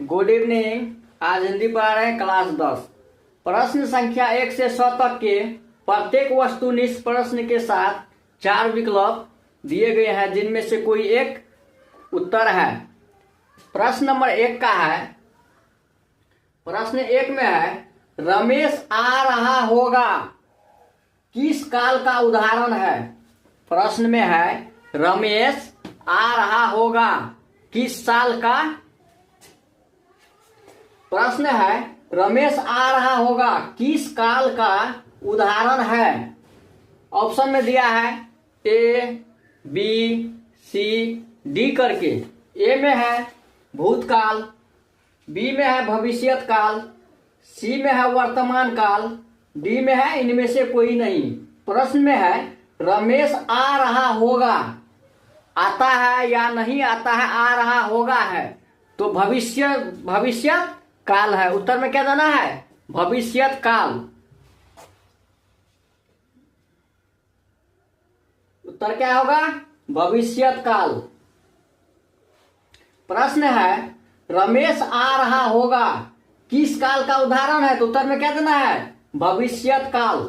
Good evening. आज हिंदी पढ़ा रहे हैं क्लास 10। प्रश्न संख्या 1 से 100 तक के प्रत्येक वस्तुनिष्ठ प्रश्न के साथ 4 विकल्प दिए गए हैं जिनमें से कोई एक उत्तर है। प्रश्न नंबर 1 का है, प्रश्न 1 में है रमेश आ रहा होगा किस काल का उदाहरण है। प्रश्न में है रमेश आ रहा होगा किस साल का। प्रश्न है रमेश आ रहा होगा किस काल का उदाहरण है। ऑप्शन में दिया है ए बी सी डी करके। ए में है भूतकाल, बी में है भविष्यत काल, सी में है वर्तमान काल, डी में है इनमें से कोई नहीं। प्रश्न में है रमेश आ रहा होगा, आता है या नहीं आता है, आ रहा होगा है तो भविष्यत काल है। उत्तर में क्या देना है, भविष्यत काल। उत्तर क्या होगा, भविष्यत काल। प्रश्न है रमेश आ रहा होगा किस काल का उदाहरण है तो उत्तर में क्या देना है, भविष्यत काल।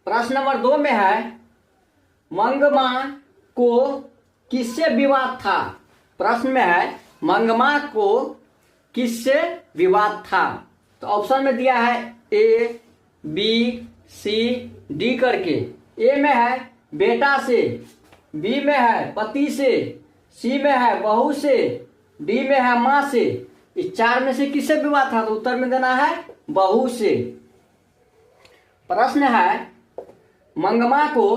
प्रश्न नंबर 2 में है मंगमा को किससे विवाद था। प्रश्न में है मंगमा को किससे विवाद था। तो ऑप्शन में दिया है ए बी सी डी करके। ए में है बेटा से, बी में है पति से, सी में है बहू से, डी में है मां से। इस 4 में से किससे विवाद था तो उत्तर में देना है बहू से। प्रश्न है मंगमा को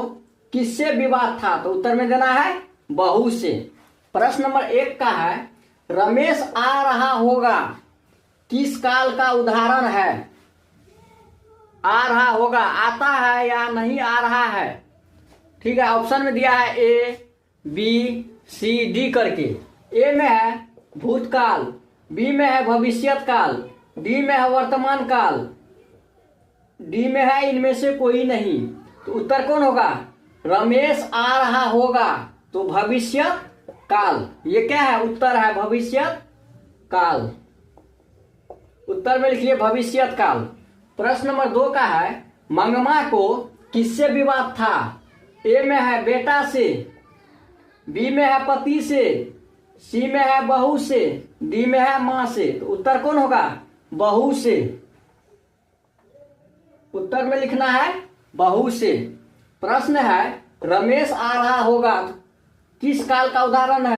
किससे विवाद था तो उत्तर में देना है बहू से। प्रश्न नंबर 1 का है रमेश आ रहा होगा किस काल का उदाहरण है। आ रहा होगा, आता है या नहीं आ रहा है। ठीक है, ऑप्शन में दिया है ए बी सी डी करके। ए में है भूतकाल, बी में है भविष्यत काल, डी में है वर्तमान काल, डी में है इनमें से कोई नहीं। तो उत्तर कौन होगा, रमेश आ रहा होगा तो भविष्यत काल। ये क्या है, उत्तर है भविष्यत काल। उत्तर में लिखिए भविष्यत काल। प्रश्न नंबर 2 का है मंगमा को किससे विवाद था। ए में है बेटा से, बी में है पति से, सी में है बहू से, डी में है मां से। तो उत्तर कौन होगा, बहू से। उत्तर में लिखना है बहू से। प्रश्न है रमेश आ रहा होगा किस काल का उदाहरण है।